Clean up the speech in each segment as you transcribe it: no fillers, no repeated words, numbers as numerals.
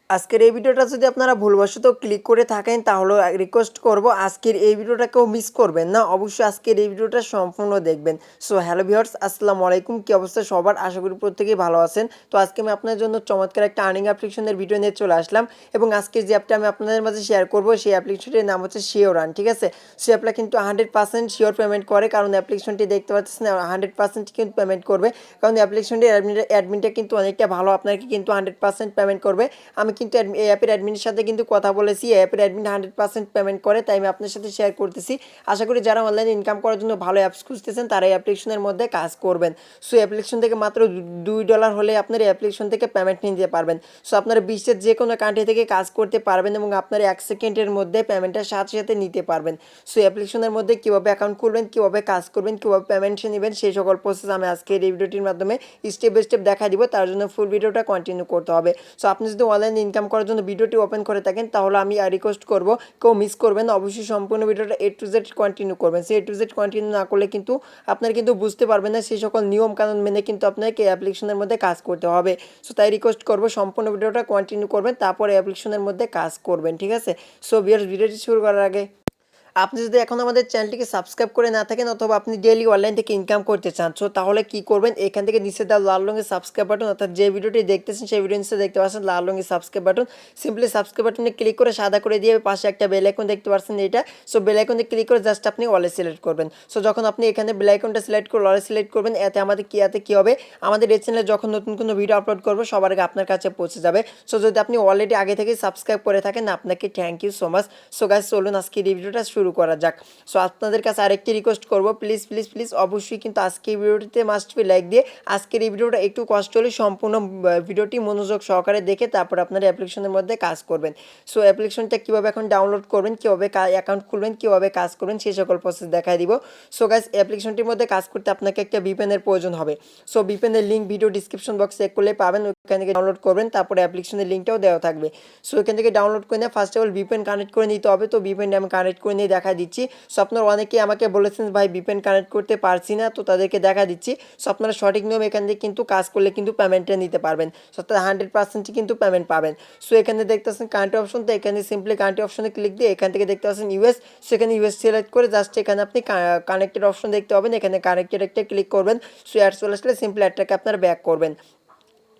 আজকের এই ভিডিওটা যদি আপনারা ভুলবশত ক্লিক করে থাকেন তাহলে রিকোয়েস্ট করব আজকের এই ভিডিওটা কেউ মিস করবেন না, অবশ্যই আজকের এই ভিডিওটা সম্পূর্ণ দেখবেন। সো হ্যালো ভিউয়ার্স, আসসালামু আলাইকুম। কি অবস্থা সবার? আশা করি প্রত্যেকেই ভালো আছেন। তো আজকে আমি আপনাদের জন্য চমৎকার একটা আর্নিং অ্যাপ্লিকেশনের ভিডিও নিয়ে চলে আসলাম এবং আজকে যে অ্যাপটা আমি আপনাদের মাঝে শেয়ার করব সেই অ্যাপ্লিকেশনটির নাম হচ্ছে এরান। ঠিক আছে, সেই অ্যাপটা কিন্তু 100% শিওর পেমেন্ট করে, কারণ অ্যাপ্লিকেশনটি দেখতে পাচ্ছেন 100% কিন্তু পেমেন্ট করবে, কারণ অ্যাপ্লিকেশনটির অ্যাডমিনটা কিন্তু অনেকটা ভালো, আপনাকে কিন্তু 100% পেমেন্ট করবে। আমি কিন্তু এই অ্যাপের অ্যাডমিনের সাথে কিন্তু কথা বলেছি, এই অ্যাপের অ্যাডমিন 100% পেমেন্ট করে, তাই আমি আপনার সাথে শেয়ার করতেছি। আশা করি যারা অনলাইনে ইনকাম করার জন্য ভালো অ্যাপস খুঁজতেছেন তারা এই অ্যাপ্লিকেশনের মধ্যে কাজ করবেন। সো অ্যাপ্লিকেশন থেকে মাত্র $2 হলে আপনার এই অ্যাপ্লিকেশন থেকে পেমেন্ট নিতে পারবেন। সো আপনারা বিশ্বের যে কোনো কান্ট্রি থেকে কাজ করতে পারবেন এবং আপনার 1 সেকেন্ডের মধ্যে পেমেন্টটা সাথে সাথে নিতে পারবেন। সো অ্যাপ্লিকেশনের মধ্যে কীভাবে অ্যাকাউন্ট খুলবেন, কীভাবে কাজ করবেন, কীভাবে পেমেন্ট নেবেন, সেই সকল প্রসেস আমি আজকের এই ভিডিওটির মাধ্যমে স্টেপ বাই স্টেপ দেখা দিব। তার জন্য ফুল ভিডিওটা কন্টিনিউ করতে হবে। সো আপনি যদি অনলাইনে ইনকাম করার জন্য ভিডিওটি ওপেন করে থাকেন তাহলে আমি রিকোয়েস্ট করব কেউ মিস করবেন না, অবশ্যই সম্পূর্ণ ভিডিওটা A to Z কন্টিনিউ করবেন। সেই A to Z কন্টিনিউ না করলে কিন্তু আপনারা কিন্তু বুঝতে পারবেন না, সেই সকল নিয়ম কানুন মেনে কিন্তু আপনাকে অ্যাপ্লিকেশনের মধ্যে কাজ করতে হবে। সো তাই রিকোয়েস্ট করব সম্পূর্ণ ভিডিওটা কন্টিনিউ করবেন, তারপরে অ্যাপ্লিকেশনের মধ্যে কাজ করবেন। ঠিক আছে, সো ভিডিওটি শুরু করার আগে আপনি যদি এখন আমাদের চ্যানেলটিকে সাবস্ক্রাইব করে না থাকেন অথবা আপনি ডেইলি অনলাইন থেকে ইনকাম করতে চান, সো তাহলে কি করবেন, এখান থেকে নিচে দেওয়া লাল রঙের সাবস্ক্রাইব বাটন, অর্থাৎ যে ভিডিওটি দেখতেছেন সেই ভিডিও নিচে দেখতে পাচ্ছেন লাল রঙের সাবস্ক্রাইব বাটন, সিম্পলি সাবস্ক্রাইব বাটনে ক্লিক করে সাদা করে দিয়ে পাশে একটা বেল আইকন দেখতে পাচ্ছেন এটা, সো বেল আইকনে ক্লিক করে জাস্ট আপনি অলে সিলেক্ট করবেন। সো যখন আপনি এখানে বেল আইকনটা সিলেক্ট করে অলে সিলেক্ট করবেন, এতে কি হবে, আমাদের এই চ্যানেলে যখন নতুন কোনো ভিডিও আপলোড করবো সবার আগে আপনার কাছে পৌঁছে যাবে। সো যদি আপনি অলরেডি আগে থেকে সাবস্ক্রাইব করে থাকেন আপনাকে thank you so much. So guys চলুন আজকে এই ভিডিওটা শুরু করা যাক। সো আপনাদের কাছে আরেকটি রিকোয়েস্ট করবো, প্লিজ প্লিজ প্লিজ অবশ্যই কিন্তু আজকে এই ভিডিওটিতে মাস্ট বি লাইক দিয়ে আজকের এই ভিডিওটা একটু কষ্ট হলে সম্পূর্ণ ভিডিওটি মনোযোগ সহকারে দেখে তারপর আপনার অ্যাপ্লিকেশনের মধ্যে কাজ করবেন। সো অ্যাপ্লিকেশনটা কীভাবে এখন ডাউনলোড করবেন, কীভাবে অ্যাকাউন্ট খুলবেন, কীভাবে কাজ করবেন সেই সকল প্রসেস দেখাই দিব। সো গাইস অ্যাপ্লিকেশনটির মধ্যে কাজ করতে আপনাকে একটা ভিপিএনের প্রয়োজন হবে। সো ভিপিএনের লিঙ্ক ভিডিও ডিসক্রিপশন বক্সে চেক করলে পাবেন, ওইখান থেকে ডাউনলোড করবেন, তারপরে অ্যাপ্লিকেশনের লিঙ্কটাও দেওয়া থাকবে। সো এখান থেকে ডাউনলোড করে নিয়ে first of all VPN connect করে নিতে হবে। তো ভিপিএনটা আমি কানেক্ট করে নিয়ে দেখা দিচ্ছি। সো আপনারা অনেকেই আমাকে বলেছেন ভাই ভিপিএন কানেক্ট করতে পারছি না, তো তাদেরকে দেখা দিচ্ছি। সো আপনারা সঠিক নিয়ম এখান থেকে কিন্তু কাজ করলে কিন্তু পেমেন্টটা নিতে পারবেন, সো তার 100% কিন্তু পেমেন্ট পাবেন। সো এখানে দেখতে পাচ্ছেন কান্ট্রি অপশন, তো এখানে সিম্পলি কান্ট্রি অপশনে ক্লিক দিয়ে এখান থেকে দেখতে পাচ্ছেন ইউএস, সো এখানে ইউএস সিলেক্ট করে জাস্ট এখানে আপনি কানেক্টেড অপশন দেখতে পাবেন, এখানে কানেক্টেড একটা ক্লিক করবেন। সো অ্যাড চলে আসলে সিম্পলি অ্যাডটাকে আপনারা ব্যাক করবেন।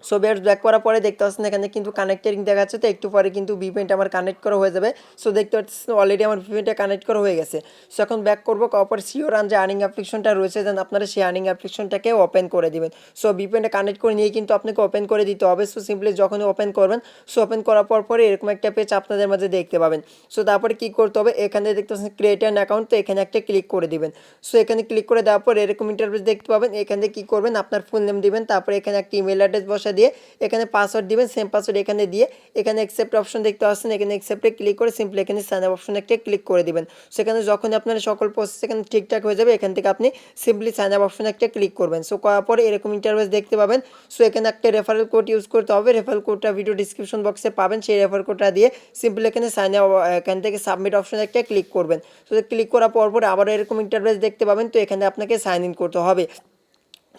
সো ব্যাক করার পরে দেখতে পাচ্ছেন এখানে কিন্তু কানেক্টিং দেখাচ্ছে, তো একটু পরে কিন্তু ভিপিএনটা আমার কানেক্ট করা হয়ে যাবে। সো দেখতে পাচ্ছেন অলরেডি আমার ভিপিএনটা কানেক্ট করা হয়ে গেছে। সো এখন ব্যাক করবো, করার এরান যে আর্নিং অ্যাপ্লিকেশনটা রয়েছে দেন আপনারা সেই আর্নিং অ্যাপ্লিকেশনটাকে ওপেন করে দিবেন। সো ভিপিএনটা কানেক্ট করে নিয়ে কিন্তু আপনাকে ওপেন করে দিতে হবে। সো সিম্পলি যখনই ওপেন করবেন, সো ওপেন করার পরে এরকম একটা পেজ আপনাদের মাঝে দেখতে পাবেন। সো তারপরে কী করতে হবে, এখানে দেখতে পাচ্ছেন ক্রিয়েট অ্যান অ্যাকাউন্ট, তো এখানে একটা ক্লিক করে দিবেন। সো এখানে ক্লিক করে দেওয়ার পর এরকম ইন্টারফেস দেখতে পাবেন, এখানে কী করবেন আপনার ফুল নেম দিবেন, তারপরে এখানে একটা ইমেল অ্যাড্রেস বসা দিয়ে এখানে পাসওয়ার্ড দিবেন, সেম পাসওয়ার্ড এখানে দিয়ে এখানে অ্যাকসেপ্ট অপশন দেখতে পাচ্ছেন, এখানে অ্যাকসেপ্টে ক্লিক করে সিম্পলি এখানে সাইন আপ অপশন একটা ক্লিক করে দিবেন। সেখানে যখন আপনার সকল প্রসেস এখানে ঠিকঠাক হয়ে যাবে এখান থেকে আপনি সিম্পলি সাইন আপ অপশন একটা ক্লিক করবেন। সো করার পরে এরকম ইন্টারফেস দেখতে পাবেন। সো এখানে একটা রেফারেল কোড ইউজ করতে হবে, রেফারেল কোডটা ভিডিও ডিসক্রিপশন বক্সে পাবেন, সেই রেফারেল কোডটা দিয়ে সিম্পলি এখানে সাইন আপ এখান থেকে সাবমিট অপশন একটা ক্লিক করবেন। সো ক্লিক করার পর আবার এরকম ইন্টারফেস দেখতে পাবেন, তো এখানে আপনাকে সাইন ইন করতে হবে।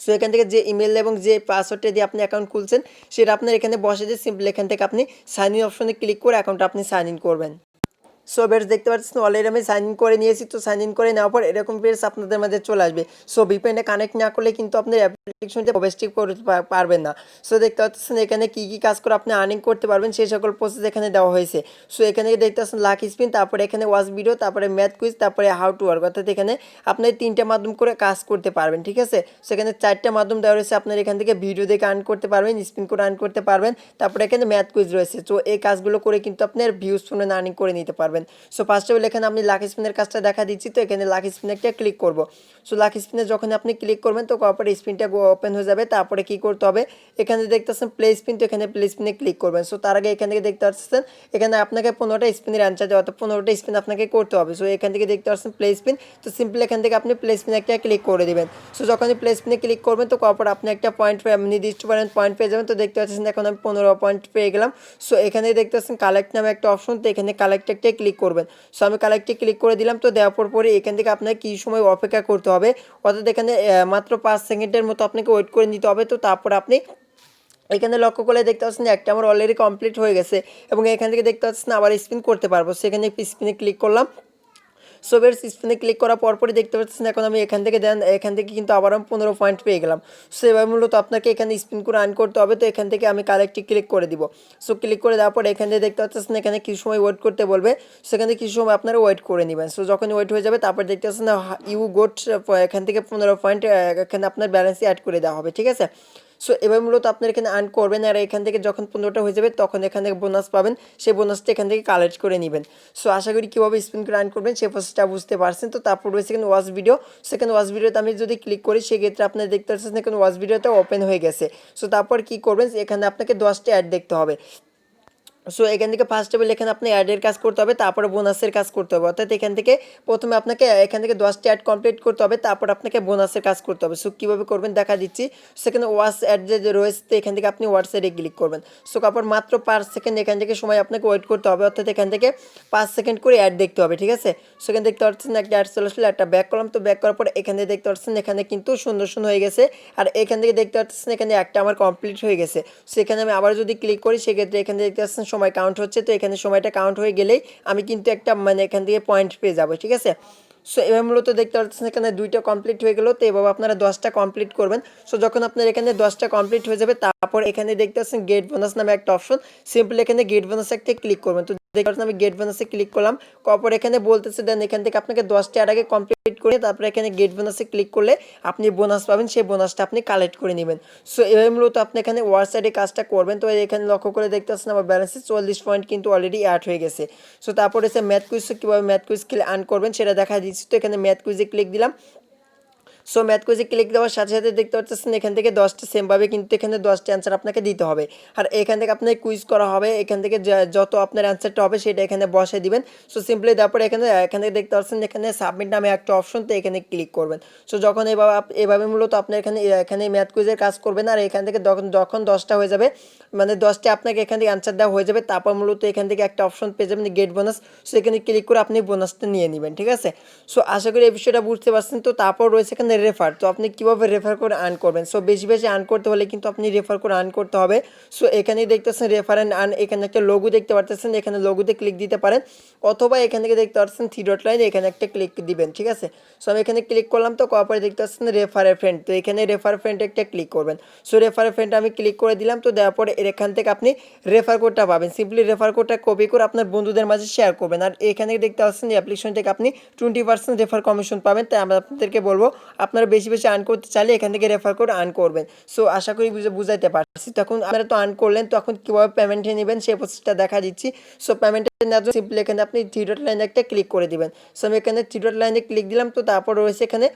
সো এখান থেকে যে ইমেল এবং যে পাসওয়ার্ডটা দিয়ে আপনি অ্যাকাউন্ট খুলছেন সেটা আপনার এখানে বসে দিয়ে সিম্পলি এখান থেকে আপনি সাইন ইন অপশনে ক্লিক করে অ্যাকাউন্টটা আপনি সাইন ইন করবেন। সো বেশ দেখতে পাচ্ছেন অলরেডি আমি সাইন ইন করে নিয়েছি। তো সাইন ইন করে নেওয়ার পর এরকম পেজ আপনাদের মাঝে চলে আসবে। সো ভিপিএনে কানেক্ট না করলে কিন্তু আপনার অ্যাপ্লিকেশনটা প্রবেশটি করতে পারবেন না। সো দেখতে পাচ্ছেন এখানে কী কী কাজ করে আপনি আর্নিং করতে পারবেন সেই সকল প্রসেস এখানে দেওয়া হয়েছে। সো এখানে দেখতে পাচ্ছেন লাকি স্পিন, তারপরে এখানে ওয়াচ ভিডিও, তারপরে ম্যাথ কুইজ, তারপরে হাউ টু ওয়ার্ক, অর্থাৎ এখানে আপনি 3টে মাধ্যম করে কাজ করতে পারবেন। ঠিক আছে, সেখানে 4টে মাধ্যম দেওয়া রয়েছে, আপনার এখান থেকে ভিডিও দেখে আর্ন করতে পারবেন, স্পিন করে আর্ন করতে পারবেন, তারপরে এখানে ম্যাথ কুইজ রয়েছে। সো এই কাজগুলো করে কিন্তু আপনার ভিউজ শুনে আর্নিং করে নিতে পারবেন। সো ফার্স্ট এখানে আমি লাকি স্পিনের কাজটা দেখা দিচ্ছি, তো এখানে লাকি স্পিনে একটা ক্লিক করব। সো লাকি স্পিনে যখন আপনি ক্লিক করবেন তো কপরে স্পিনটা ওপেন হয়ে যাবে। তারপরে কি করতে হবে, এখানে দেখতে পাচ্ছেন প্লে স্পিন, তো এখানে প্লে স্পিনে ক্লিক করবেন। সো তার আগে এখান থেকে দেখতে পাচ্ছেন এখানে আপনাকে 15টা স্পিনের অ্যান্সার দেওয়া, তো 15টা স্পিন আপনাকে করতে হবে। সো এখান থেকে দেখতে পাচ্ছেন প্লে স্পিন, তো সিম্পলি এখান থেকে আপনি প্লে স্পিনে একটা ক্লিক করে দেবেন। সো যখনই প্লে স্পিনে ক্লিক করবেন তো কপর আপনি একটা পয়েন্ট নির্দিষ্ট পয়েন্ট পেয়ে যাবেন। তো দেখতে পাচ্ছেন এখন আমি 15 পয়েন্ট পেয়ে গেলাম। সো এখানে দেখতে পাচ্ছেন কালেক্ট নামে একটা অপশন, তো এখানে কালেক্ট একটা ক্লিক করবেন। সো আমি কালেক্টে ক্লিক করে দিলাম। তো দেওয়ার পরে এখান থেকে আপনাকে কি সময় অপেক্ষা করতে হবে, অর্থাৎ এখানে মাত্র 5 সেকেন্ডের মতো আপনাকে ওয়েট করে নিতে হবে। তো তারপর আপনি এখানে লক্ষ্য করলে দেখতে পাচ্ছেন যে একটা আমার অলরেডি কমপ্লিট হয়ে গেছে এবং এখান থেকে দেখতে পাচ্ছেন আবার স্পিন করতে পারবো। সেখানে স্পিনে ক্লিক করলাম। সো বেশ স্পিনে ক্লিক করার পরপরই দেখতে পাচ্ছেন এখন আমি এখান থেকে এখান থেকে কিন্তু আবার আমি 15 পয়েন্ট পেয়ে গেলাম। সো এবার মূলত আপনাকে এখানে স্পিন করে আর্ন করতে হবে। তো এখান থেকে আমি কালেক্টে ক্লিক করে দিব। সো ক্লিক করে দেওয়ার পর এখানে দেখতে পাচ্ছেন এখানে কিছু সময় ওয়েট করতে বলবে। সেখানে কিছু সময় আপনারা ওয়েট করে নেবেন। সো যখন ওয়েট হয়ে যাবে তারপর দেখতে পাচ্ছেন ইউ গোট এখান থেকে 15 পয়েন্ট এখানে আপনার ব্যালেন্সে অ্যাড করে দেওয়া হবে, ঠিক আছে। সো এবার মূলত আপনার এখানে আর্ন করবেন আর এখান থেকে যখন 15টা হয়ে যাবে তখন এখান থেকে বোনাস পাবেন, সেই বোনাসটা এখান থেকে কালেক্ট করে নেবেন। সো আশা করি কীভাবে স্পিন করে আর্ন করবেন সেই প্রসেসটা বুঝতে পারছেন। তো তারপর রয়েছে এখানে ওয়াচ ভিডিও। সেখানে ওয়াচ ভিডিওতে আমি যদি ক্লিক করি সেক্ষেত্রে আপনারা দেখতে পাচ্ছেন এখানে ওয়াচ ভিডিওটা ওপেন হয়ে গেছে। সো তারপর কী করবেন, এখানে আপনাকে 10টা অ্যাড দেখতে হবে। সো এখান থেকে ফার্স্ট অফ অল এখানে আপনি অ্যাডের কাজ করতে হবে, তারপরে বোনাসের কাজ করতে হবে। অর্থাৎ এখান থেকে প্রথমে আপনাকে এখান থেকে 10টি অ্যাড কমপ্লিট করতে হবে, তারপর আপনাকে বোনাসের কাজ করতে হবে। সো কীভাবে করবেন দেখা দিচ্ছি। সেখানে ওয়াচ অ্যাড যে রয়েছে এখান থেকে আপনি ওয়াচ অ্যাডে ক্লিক করবেন। সো তারপর মাত্র 5 সেকেন্ড এখান থেকে সময় আপনাকে ওয়েট করতে হবে। অর্থাৎ এখান থেকে 5 সেকেন্ড করে অ্যাড দেখতে হবে, ঠিক আছে। সেখানে দেখতে পাচ্ছেন একটা অ্যাড চলে আসলে, একটা ব্যাক করলাম। তো ব্যাক করার পর এখানে দেখতে পাচ্ছেন এখানে কিন্তু সুন্দর সুন্দর হয়ে গেছে। আর এখান থেকে দেখতে পাচ্ছেন এখানে একটা আমার কমপ্লিট হয়ে গেছে। সেখানে আমি আবার যদি ক্লিক করি সেক্ষেত্রে এখানে দেখতে পাচ্ছেন সময় কাউন্ট হচ্ছে। তো এখানে সময়টা কাউন্ট হয়ে গেলেই আমি কিন্তু একটা এখান থেকে পয়েন্ট পেয়ে যাবো, ঠিক আছে। সো এবার মূলত দেখতে পাচ্ছেন এখানে 2টা কমপ্লিট হয়ে গেল। তো এভাবে আপনারা 10টা কমপ্লিট করবেন। সো যখন আপনার এখানে 10টা কমপ্লিট হয়ে যাবে তারপর এখানে দেখতে পাচ্ছেন গেট বোনাস নামে একটা অপশন, সিম্পলি এখানে গেট বোনাস একটা ক্লিক করবেন। তো দেখতে পাচ্ছেন আমি গেট বোনাসে ক্লিক করলাম, তারপর এখানে বলতেছে দেন এখান থেকে আপনাকে 10টা এর আগে কমপ্লিট করে তারপরে এখানে গেট বোনাসে ক্লিক করলে আপনি বোনাস পাবেন, সেই বোনাসটা আপনি কালেক্ট করে নেবেন। সো এভাবে মূলত আপনি এখানে ওয়ার সাইডে কাজটা করবেন। তো এখানে লক্ষ্য করে দেখতে পাচ্ছেন আমার ব্যালেন্সে 40 পয়েন্ট কিন্তু অলরেডি অ্যাড হয়ে গেছে। সো তারপরে এসে ম্যাথ কুইজ, কীভাবে ম্যাথ কুইজ আর্ন করবেন সেটা দেখা দিচ্ছি। তো এখানে ম্যাথ কুইজে ক্লিক দিলাম। সো ম্যাথ কুইজে ক্লিক দেওয়ার সাথে সাথে দেখতে পাচ্ছেন এখান থেকে 10টা সেমভাবে কিন্তু এখানে 10টা অ্যান্সার আপনাকে দিতে হবে। আর এখান থেকে আপনাকে কুইজ করা হবে, এখান থেকে যত আপনার অ্যান্সারটা হবে সেটা এখানে বসাই দিবেন। সো সিম্পলি তারপরে এখানে দেখতে পাচ্ছেন এখানে সাবমিট নামে একটা অপশন, তো এখানে ক্লিক করবেন। সো যখন এভাবে মূলত আপনি এখানে ম্যাথ কুইজের কাজ করবেন আর এখান থেকে যখন 10টা হয়ে যাবে 10টা আপনাকে এখান থেকে অ্যান্সার দেওয়া হয়ে যাবে, তারপর মূলত এখান থেকে একটা অপশন পেয়ে যাবেন গেট বোনাস। সো এখানে ক্লিক করে আপনি বোনাসটা নিয়ে নেবেন, ঠিক আছে। সো আশা করি এই বিষয়টা বুঝতে পারছেন। তো তারপর রয়েছে এখানে রেফার। তো আপনি কীভাবে রেফার করে আর্ন করবেন। সো বেশি বেশি আর্ন করতে হলে কিন্তু আপনি রেফার করে আর্ন করতে হবে। সো এখানেই দেখতেছেন রেফার অ্যান্ড আর্ন, এখানে একটা লোগো দেখতে পারতেছেন, এখানে লোগোতে ক্লিক দিতে পারেন অথবা এখান থেকে দেখতে পাচ্ছেন 3 ডট লাইন, এখানে একটা ক্লিক দিবেন, ঠিক আছে। সো আমি এখানে ক্লিক করলাম। তো করার পরে দেখতে পাচ্ছেন রেফারের ফ্রেন্ড, তো এখানে রেফার ফ্রেন্ড একটা ক্লিক করবেন। সো রেফারের ফ্রেন্ড আমি ক্লিক করে দিলাম। তো দেওয়ার পরে এখান থেকে আপনি রেফার কোডটা পাবেন, সিম্পলি রেফার কোডটা কপি করে আপনার বন্ধুদের মাঝে শেয়ার করবেন। আর এখানে দেখতে পাচ্ছেন এই অ্যাপ্লিকেশন থেকে আপনি 20% রেফার কমিশন পাবেন। তাই আমরা আপনাদেরকে বলবো আপনারা বেশি বেশি আর্ন করতে চাইলে এখান থেকে রেফার করে আর্ন করবেন। সো আশা করি বুঝাইতে পারছি। তখন আপনারা তো আর্ন করলেন, তখন কীভাবে পেমেন্টে নেবেন সেই প্রসেসটা দেখা দিচ্ছি। সো পেমেন্টে নেওয়ার জন্য সিম্পলি এখানে আপনি 3 ডট লাইনে একটা ক্লিক করে দিবেন। সো আমি এখানে 3 ডট লাইনে ক্লিক দিলাম। তো তারপর রয়েছে এখানে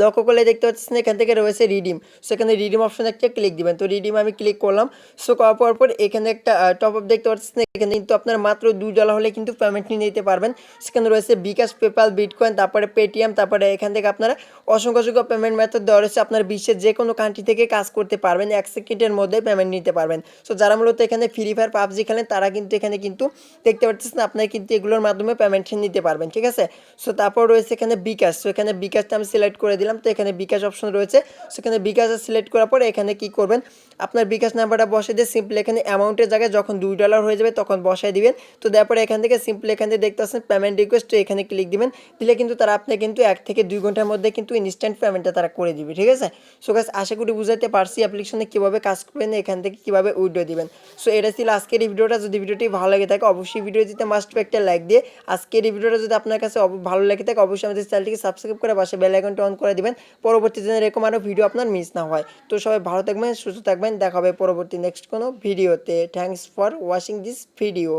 লক্ষ্য করলে দেখতে পাচ্ছেন এখান থেকে রয়েছে রিডিম। সেখানে রিডিম অপশন একটা ক্লিক দিবেন। তো রিডিম আমি ক্লিক করলাম। সো করার পর এখানে একটা টপ আপ দেখতে পাচ্ছেন, এখানে কিন্তু আপনার মাত্র $2 হলে কিন্তু পেমেন্ট নিয়ে নিতে পারবেন। সেখানে রয়েছে বিকাশ, পেপাল, বিটকয়েন, তারপরে পেটিএম, তারপরে এখান থেকে আপনারা অসংখ্য পেমেন্ট মেথড দেওয়া রয়েছে। আপনার বিশ্বের যে কোনো কান্ট্রি থেকে কাজ করতে পারবেন, 1 সেকেন্ডের মধ্যে পেমেন্ট নিতে পারবেন। সো যারা মূলত এখানে ফ্রি ফায়ার, পাবজি খেলেন তারা কিন্তু এখানে কিন্তু দেখতে পাচ্ছেন আপনারা কিন্তু এগুলোর মাধ্যমে পেমেন্ট নিতে পারবেন, ঠিক আছে। সো তারপর রয়েছে এখানে বিকাশ। সো এখানে বিকাশটা আমি সিলেক্ট করে দিলাম। তো এখানে বিকাশ অপশন রয়েছে, সেখানে বিকাশে সিলেক্ট করার পরে এখানে কি করবেন, আপনার বিকাশ নাম্বারটা বসিয়ে দিয়ে সিম্পলি এখানে অ্যামাউন্টের জায়গায় যখন $2 হয়ে যাবে তখন বসাই দিবেন। তো তারপরে এখান থেকে সিম্পলি এখানে দেখতে পাচ্ছেন পেমেন্ট রিকোয়েস্ট, তো এখানে ক্লিক দিবেন। দিলে কিন্তু তারা আপনি কিন্তু 1 থেকে 2 ঘন্টার মধ্যে কিন্তু ইনস্ট্যান্ট পেমেন্টটা তারা করে দিবে, ঠিক আছে। সো গাইস আশা করি বুঝাতে পারছি অ্যাপ্লিকেশনে কীভাবে কাজ করবেন, এখান থেকে কীভাবে উইথড্র দিবেন। সো এটা ছিল আজকের এই ভিডিওটা। যদি ভিডিওটি ভালো লাগে থাকে অবশ্যই ভিডিও দিতে মাস্ট একটা লাইক দিয়ে, আজকের এই ভিডিওটা যদি আপনার কাছে ভালো লাগে থাকে অবশ্যই আমাদের চ্যানেলটিকে সাবস্ক্রাইব করে পাশে বেল আইকনটা অন করে দিবেন, পরবর্তী দিনে এরকম আরও ভিডিও আপনার মিস না হয়। তো সবাই ভালো থাকবেন, সুস্থ থাকবেন, দেখা হবে পরবর্তী নেক্সট কোনো ভিডিওতে। Thanks for watching this video.